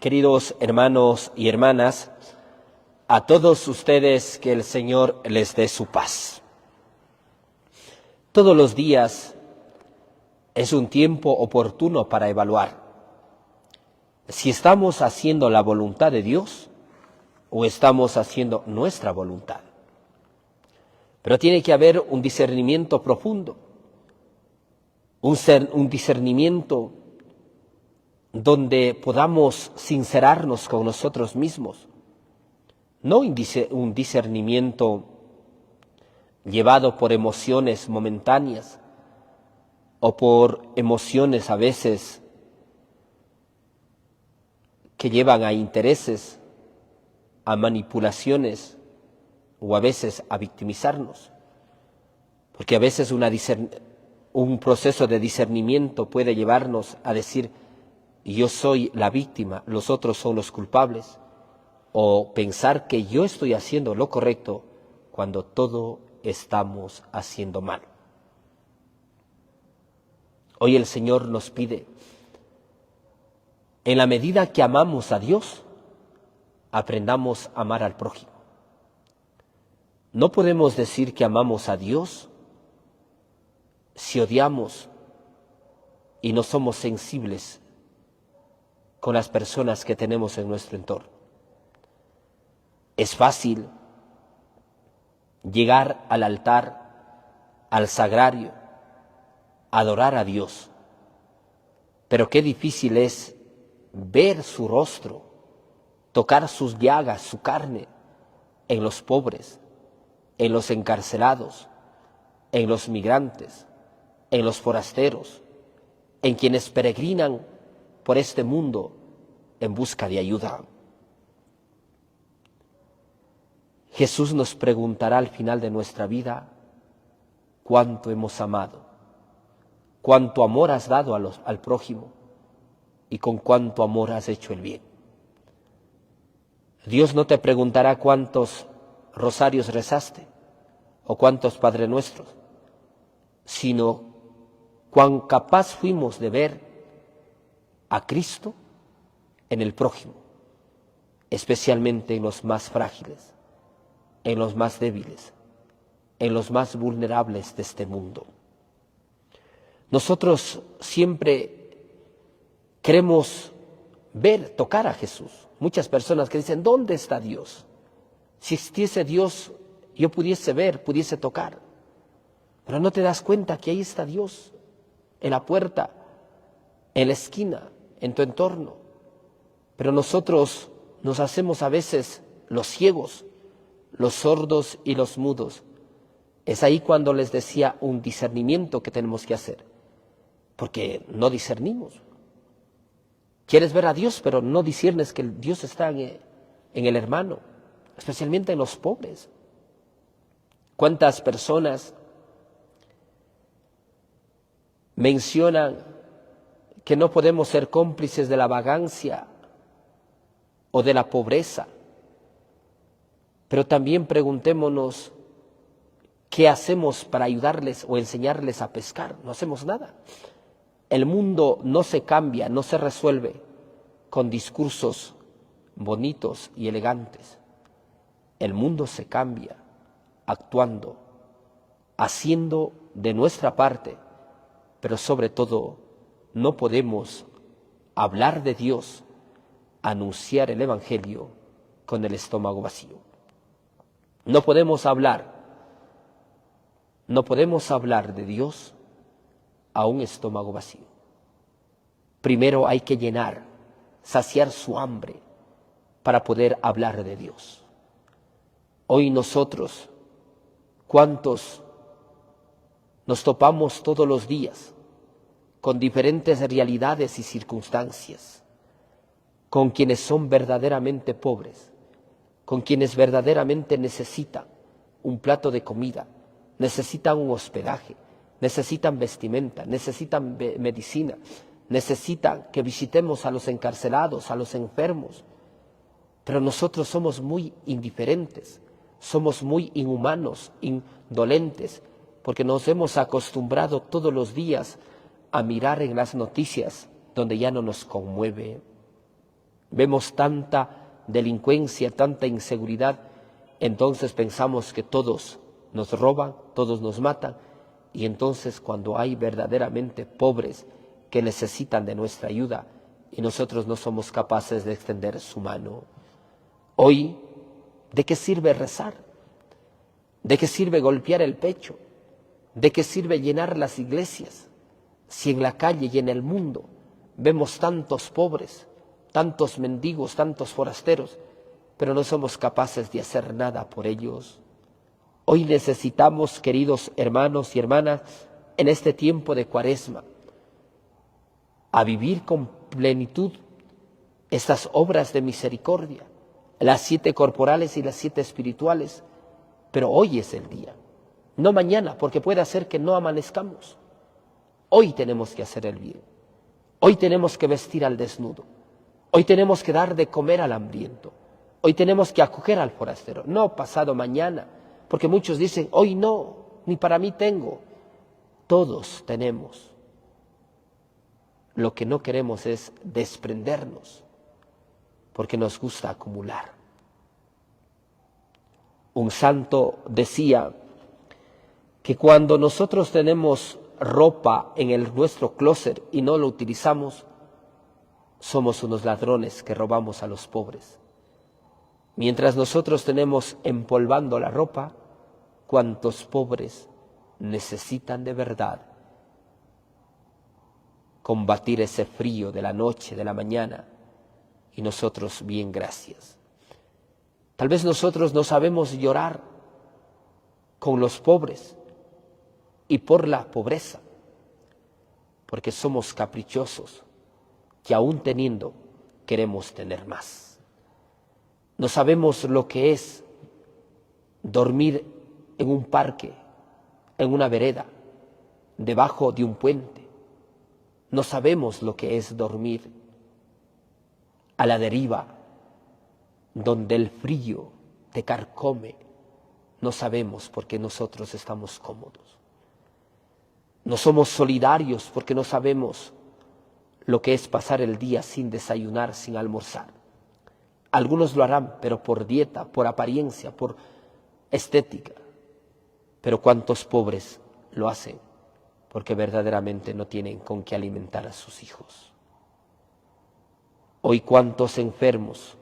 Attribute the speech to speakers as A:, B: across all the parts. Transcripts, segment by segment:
A: Queridos hermanos y hermanas, a todos ustedes que el Señor les dé su paz. Todos los días es un tiempo oportuno para evaluar si estamos haciendo la voluntad de Dios o estamos haciendo nuestra voluntad. Pero tiene que haber un discernimiento profundo, un discernimiento donde podamos sincerarnos con nosotros mismos, no un discernimiento llevado por emociones momentáneas o por emociones a veces que llevan a intereses, a manipulaciones o a veces a victimizarnos, porque a veces un proceso de discernimiento puede llevarnos a decir: yo soy la víctima, los otros son los culpables, o pensar que yo estoy haciendo lo correcto cuando todo estamos haciendo mal. Hoy el Señor nos pide, en la medida que amamos a Dios, aprendamos a amar al prójimo. No podemos decir que amamos a Dios si odiamos y no somos sensibles con las personas que tenemos en nuestro entorno. Es fácil llegar al altar, al sagrario, adorar a Dios, pero qué difícil es ver su rostro, tocar sus llagas, su carne, en los pobres, en los encarcelados, en los migrantes, en los forasteros, en quienes peregrinan por este mundo en busca de ayuda. Jesús nos preguntará al final de nuestra vida cuánto hemos amado, cuánto amor has dado al prójimo y con cuánto amor has hecho el bien. Dios no te preguntará cuántos rosarios rezaste o cuántos Padre Nuestros, sino cuán capaz fuimos de ver a Cristo en el prójimo, especialmente en los más frágiles, en los más débiles, en los más vulnerables de este mundo. Nosotros siempre queremos ver, tocar a Jesús. Muchas personas que dicen: ¿dónde está Dios? Si existiese Dios, yo pudiese ver, pudiese tocar. Pero no te das cuenta que ahí está Dios, en la puerta, en la esquina, en tu entorno. Pero nosotros nos hacemos a veces los ciegos, los sordos y los mudos. Es ahí cuando les decía un discernimiento que tenemos que hacer, porque no discernimos. Quieres ver a Dios, pero no discernes que Dios está en el hermano, especialmente en los pobres. ¿Cuántas personas mencionan que no podemos ser cómplices de la vagancia o de la pobreza? Pero también preguntémonos, ¿qué hacemos para ayudarles o enseñarles a pescar? No hacemos nada. El mundo no se cambia, no se resuelve con discursos bonitos y elegantes. El mundo se cambia actuando, haciendo de nuestra parte, pero sobre todo no podemos hablar de Dios, anunciar el Evangelio con el estómago vacío. No podemos hablar de Dios a un estómago vacío. Primero hay que llenar, saciar su hambre para poder hablar de Dios. Hoy nosotros, ¿cuántos nos topamos todos los días con diferentes realidades y circunstancias, con quienes son verdaderamente pobres, con quienes verdaderamente necesitan un plato de comida, necesitan un hospedaje, necesitan vestimenta, necesitan medicina, necesitan que visitemos a los encarcelados, a los enfermos? Pero nosotros somos muy indiferentes, somos muy inhumanos, indolentes, porque nos hemos acostumbrado todos los días a mirar en las noticias donde ya no nos conmueve vemos tanta delincuencia, tanta inseguridad, entonces pensamos que todos nos roban, todos nos matan, y entonces cuando hay verdaderamente pobres que necesitan de nuestra ayuda y nosotros no somos capaces de extender su mano. Hoy, ¿de qué sirve rezar? ¿De qué sirve golpear el pecho? ¿De qué sirve llenar las iglesias si en la calle y en el mundo vemos tantos pobres, tantos mendigos, tantos forasteros, pero no somos capaces de hacer nada por ellos? Hoy necesitamos, queridos hermanos y hermanas, en este tiempo de Cuaresma, a vivir con plenitud estas obras de misericordia, las 7 corporales y las 7 espirituales, pero hoy es el día, no mañana, porque puede ser que no amanezcamos. Hoy tenemos que hacer el bien, hoy tenemos que vestir al desnudo, hoy tenemos que dar de comer al hambriento, hoy tenemos que acoger al forastero, no pasado mañana, porque muchos dicen, hoy no, ni para mí tengo. Todos tenemos. Lo que no queremos es desprendernos, porque nos gusta acumular. Un santo decía que cuando nosotros tenemos ropa en nuestro closet y no lo utilizamos, somos unos ladrones que robamos a los pobres. Mientras nosotros tenemos empolvando la ropa, ¿cuántos pobres necesitan de verdad combatir ese frío de la noche, de la mañana? Y nosotros, bien, gracias. Tal vez nosotros no sabemos llorar con los pobres y por la pobreza, porque somos caprichosos, que aún teniendo queremos tener más. No sabemos lo que es dormir en un parque, en una vereda, debajo de un puente. No sabemos lo que es dormir a la deriva, donde el frío te carcome. No sabemos porque nosotros estamos cómodos. No somos solidarios porque no sabemos lo que es pasar el día sin desayunar, sin almorzar. Algunos lo harán, pero por dieta, por apariencia, por estética. Pero ¿cuántos pobres lo hacen? Porque verdaderamente no tienen con qué alimentar a sus hijos. Hoy cuántos enfermos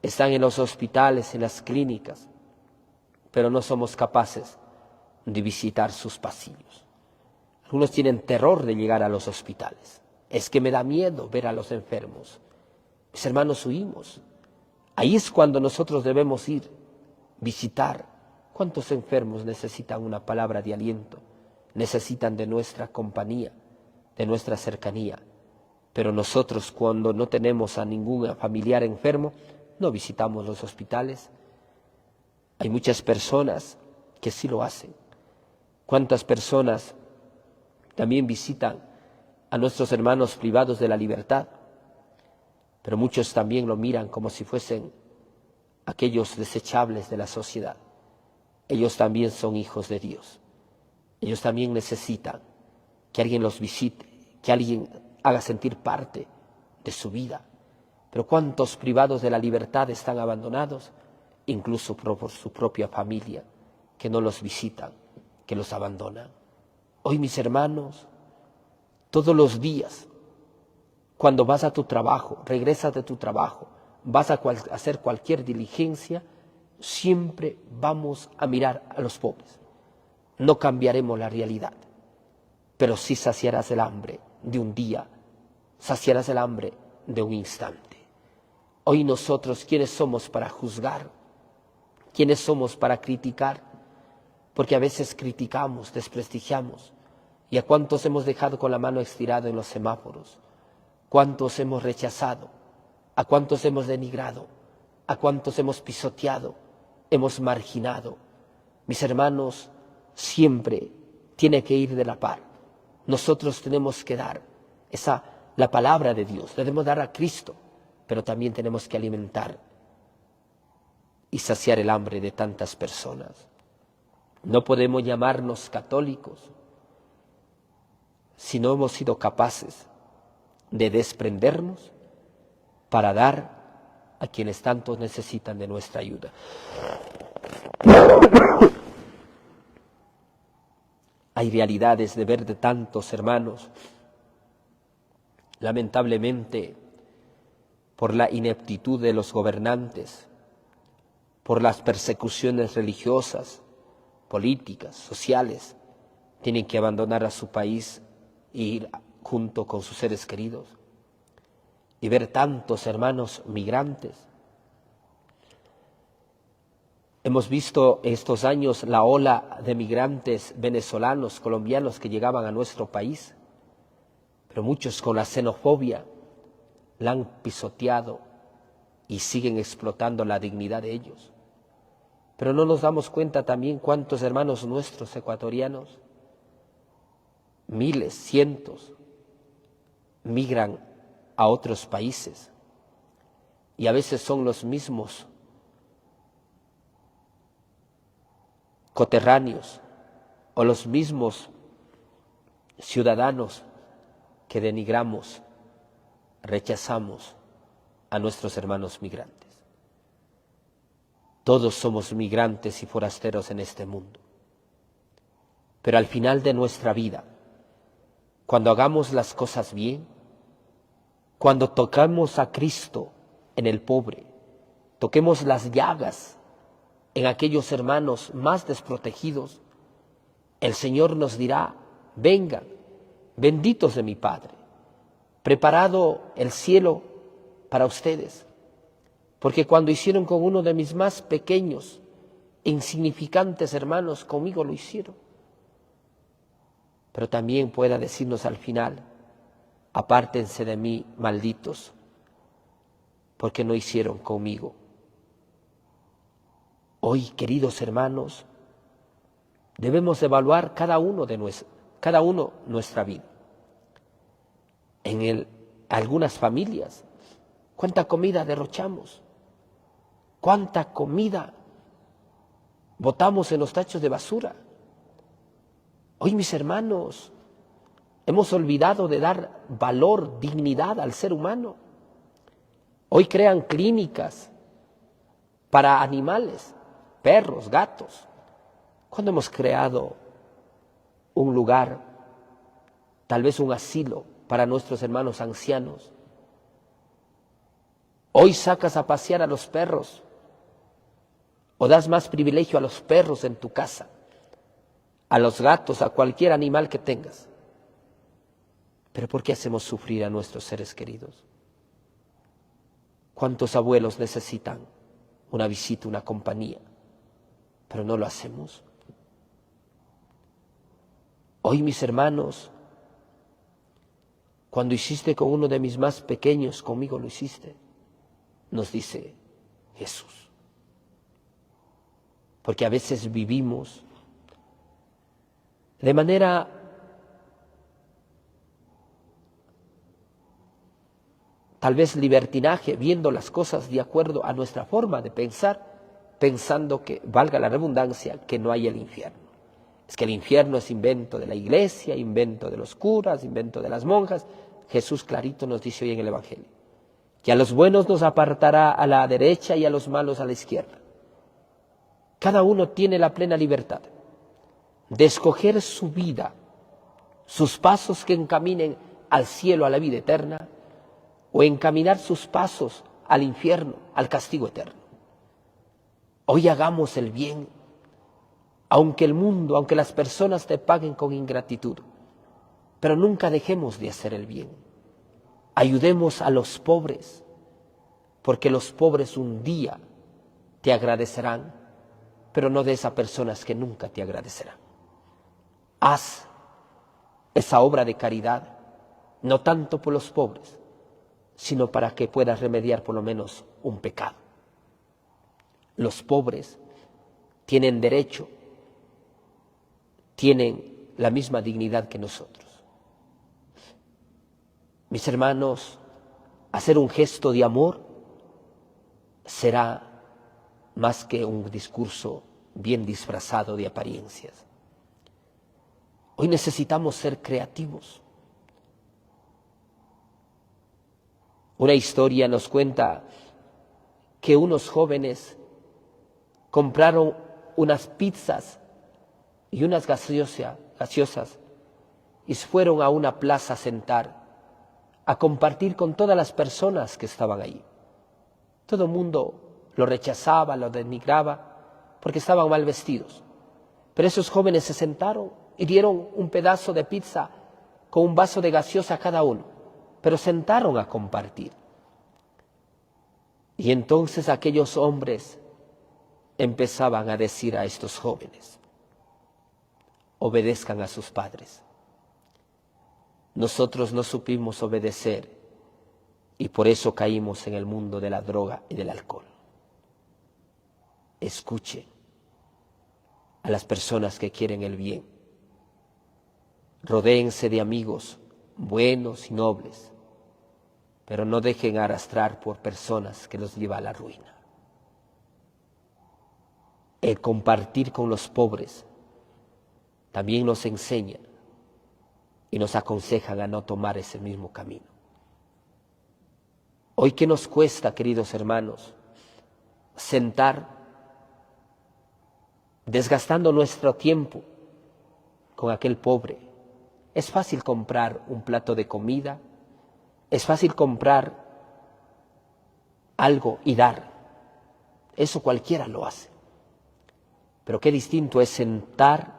A: están en los hospitales, en las clínicas, pero no somos capaces de visitar sus pasillos. Algunos tienen terror de llegar a los hospitales. Es que me da miedo ver a los enfermos. Mis hermanos, huimos. Ahí es cuando nosotros debemos ir, visitar. ¿Cuántos enfermos necesitan una palabra de aliento? Necesitan de nuestra compañía, de nuestra cercanía. Pero nosotros, cuando no tenemos a ningún familiar enfermo, no visitamos los hospitales. Hay muchas personas que sí lo hacen. ¿Cuántas personas también visitan a nuestros hermanos privados de la libertad? Pero muchos también lo miran como si fuesen aquellos desechables de la sociedad. Ellos también son hijos de Dios. Ellos también necesitan que alguien los visite, que alguien haga sentir parte de su vida. Pero ¿cuántos privados de la libertad están abandonados? Incluso por su propia familia, que no los visitan, que los abandonan. Hoy, mis hermanos, todos los días, cuando vas a tu trabajo, regresas de tu trabajo, vas a hacer cualquier diligencia, siempre vamos a mirar a los pobres. No cambiaremos la realidad, pero sí saciarás el hambre de un día, saciarás el hambre de un instante. Hoy nosotros, ¿quiénes somos para juzgar? ¿Quiénes somos para criticar? Porque a veces criticamos, desprestigiamos. ¿Y a cuántos hemos dejado con la mano estirada en los semáforos? ¿Cuántos hemos rechazado? ¿A cuántos hemos denigrado? ¿A cuántos hemos pisoteado? Hemos marginado. Mis hermanos, siempre tiene que ir de la par. Nosotros tenemos que dar la palabra de Dios, debemos dar a Cristo, pero también tenemos que alimentar y saciar el hambre de tantas personas. No podemos llamarnos católicos si no hemos sido capaces de desprendernos para dar a quienes tanto necesitan de nuestra ayuda. Hay realidades de ver de tantos hermanos, lamentablemente, por la ineptitud de los gobernantes, por las persecuciones religiosas, políticas, sociales, tienen que abandonar a su país e ir junto con sus seres queridos. Y ver tantos hermanos migrantes. Hemos visto estos años la ola de migrantes venezolanos, colombianos que llegaban a nuestro país, pero muchos con la xenofobia la han pisoteado y siguen explotando la dignidad de ellos. Pero no nos damos cuenta también cuántos hermanos nuestros ecuatorianos, miles, cientos, migran a otros países y a veces son los mismos coterráneos o los mismos ciudadanos que denigramos, rechazamos a nuestros hermanos migrantes. Todos somos migrantes y forasteros en este mundo. Pero al final de nuestra vida, cuando hagamos las cosas bien, cuando tocamos a Cristo en el pobre, toquemos las llagas en aquellos hermanos más desprotegidos, el Señor nos dirá: vengan, benditos de mi Padre, preparado el cielo para ustedes, porque cuando hicieron con uno de mis más pequeños, insignificantes hermanos, conmigo lo hicieron. Pero también pueda decirnos al final: apártense de mí, malditos, porque no hicieron conmigo. Hoy, queridos hermanos, debemos evaluar cada uno nuestra vida. En algunas familias, ¿cuánta comida derrochamos? ¿Cuánta comida botamos en los tachos de basura? Hoy, mis hermanos, hemos olvidado de dar valor, dignidad al ser humano. Hoy crean clínicas para animales, perros, gatos. ¿Cuándo hemos creado un lugar, tal vez un asilo para nuestros hermanos ancianos? Hoy sacas a pasear a los perros o das más privilegio a los perros en tu casa, a los gatos, a cualquier animal que tengas. Pero ¿por qué hacemos sufrir a nuestros seres queridos? ¿Cuántos abuelos necesitan una visita, una compañía? Pero no lo hacemos. Hoy, mis hermanos, cuando hiciste con uno de mis más pequeños, conmigo lo hiciste, nos dice Jesús. Porque a veces vivimos de manera tal vez libertinaje, viendo las cosas de acuerdo a nuestra forma de pensar, pensando que, valga la redundancia, que no hay el infierno. Es que el infierno es invento de la iglesia, invento de los curas, invento de las monjas. Jesús clarito nos dice hoy en el Evangelio que a los buenos nos apartará a la derecha y a los malos a la izquierda. Cada uno tiene la plena libertad de escoger su vida, sus pasos que encaminen al cielo, a la vida eterna, o encaminar sus pasos al infierno, al castigo eterno. Hoy hagamos el bien, aunque el mundo, aunque las personas te paguen con ingratitud, pero nunca dejemos de hacer el bien. Ayudemos a los pobres, porque los pobres un día te agradecerán, pero no de esas personas que nunca te agradecerán. Haz esa obra de caridad, no tanto por los pobres, sino para que puedas remediar por lo menos un pecado. Los pobres tienen derecho, tienen la misma dignidad que nosotros. Mis hermanos, hacer un gesto de amor será más que un discurso bien disfrazado de apariencias. Hoy necesitamos ser creativos. Una historia nos cuenta que unos jóvenes compraron unas pizzas y unas gaseosas y fueron a una plaza a sentar, a compartir con todas las personas que estaban ahí. Todo el mundo lo rechazaba, lo denigraba, porque estaban mal vestidos. Pero esos jóvenes se sentaron y dieron un pedazo de pizza con un vaso de gaseosa a cada uno, pero sentaron a compartir. Y entonces aquellos hombres empezaban a decir a estos jóvenes: obedezcan a sus padres. Nosotros no supimos obedecer y por eso caímos en el mundo de la droga y del alcohol. Escuchen a las personas que quieren el bien. Rodéense de amigos buenos y nobles, pero no dejen arrastrar por personas que los llevan a la ruina. El compartir con los pobres también nos enseña y nos aconsejan a no tomar ese mismo camino. Hoy, ¿qué nos cuesta, queridos hermanos, sentar, desgastando nuestro tiempo con aquel pobre? Es fácil comprar un plato de comida, es fácil comprar algo y dar. Eso cualquiera lo hace. Pero qué distinto es sentar,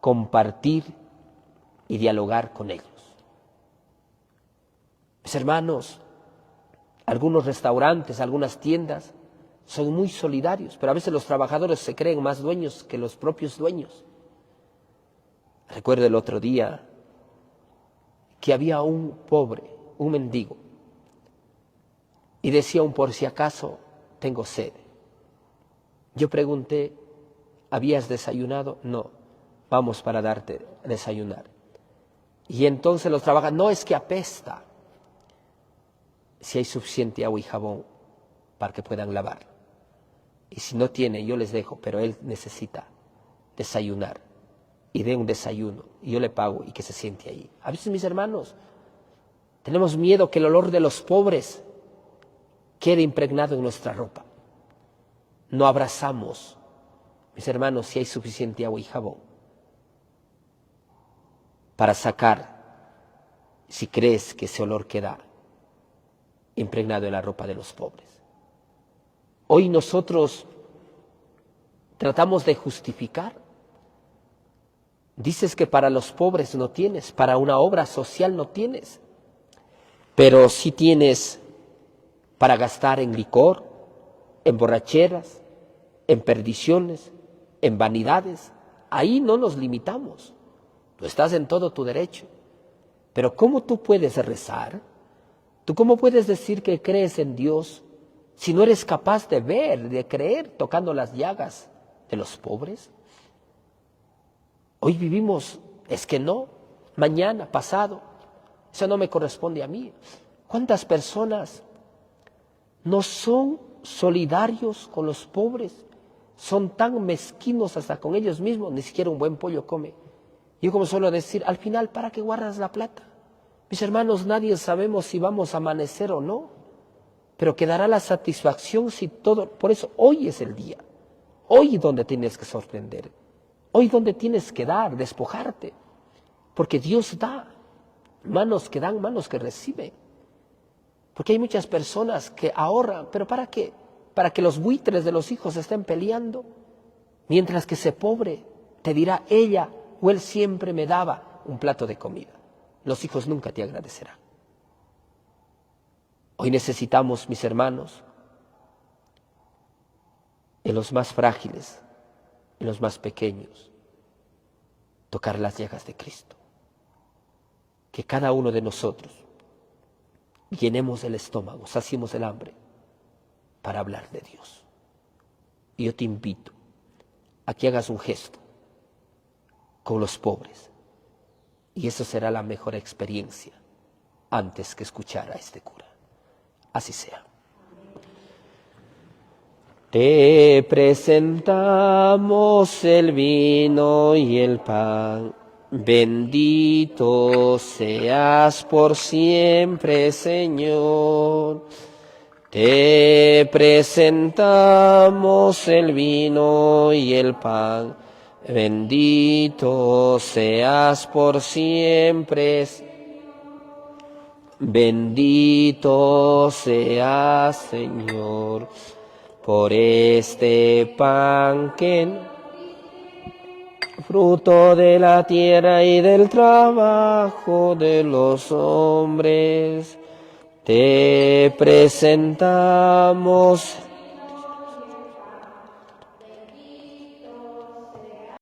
A: compartir y dialogar con ellos. Mis hermanos, algunos restaurantes, algunas tiendas son muy solidarios, pero a veces los trabajadores se creen más dueños que los propios dueños. Recuerdo el otro día que había un pobre, un mendigo, y decía aún por si acaso, tengo sed. Yo pregunté, ¿habías desayunado? No, vamos para darte a desayunar. Y entonces los trabajadores, no, es que apesta. Si hay suficiente agua y jabón para que puedan lavar. Y si no tienen, yo les dejo, pero él necesita desayunar. Y dé un desayuno, y yo le pago y que se siente ahí. A veces, mis hermanos, tenemos miedo que el olor de los pobres quede impregnado en nuestra ropa. No abrazamos, mis hermanos, si hay suficiente agua y jabón para sacar, si crees que ese olor queda impregnado en la ropa de los pobres. Hoy nosotros tratamos de justificar. Dices que para los pobres no tienes, para una obra social no tienes, pero sí tienes para gastar en licor, en borracheras, en perdiciones, en vanidades. Ahí no nos limitamos. Tú estás en todo tu derecho. Pero ¿cómo tú puedes rezar? ¿Tú cómo puedes decir que crees en Dios si no eres capaz de ver, de creer, tocando las llagas de los pobres? Hoy vivimos, es que no, mañana, pasado, eso no me corresponde a mí. ¿Cuántas personas no son solidarios con los pobres? Son tan mezquinos hasta con ellos mismos, ni siquiera un buen pollo come. Yo como suelo decir, al final, ¿para qué guardas la plata? Mis hermanos, nadie sabemos si vamos a amanecer o no, pero quedará la satisfacción si todo. Por eso hoy es el día, hoy donde tienes que sorprender, hoy donde tienes que dar, despojarte, porque Dios da, manos que dan, manos que reciben. Porque hay muchas personas que ahorran, pero ¿para qué? Para que los buitres de los hijos estén peleando, mientras que ese pobre te dirá, ella o él siempre me daba un plato de comida. Los hijos nunca te agradecerán. Hoy necesitamos, mis hermanos, en los más frágiles, en los más pequeños, tocar las llagas de Cristo. Que cada uno de nosotros llenemos el estómago, saciemos el hambre para hablar de Dios. Y yo te invito a que hagas un gesto con los pobres. Y eso será la mejor experiencia antes que escuchar a este cura. Así sea. Te presentamos el vino y el pan. Bendito seas por siempre, Señor. Te presentamos el vino y el pan. Bendito seas por siempre. Bendito seas, Señor, por este pan que fruto de la tierra y del trabajo de los hombres, te presentamos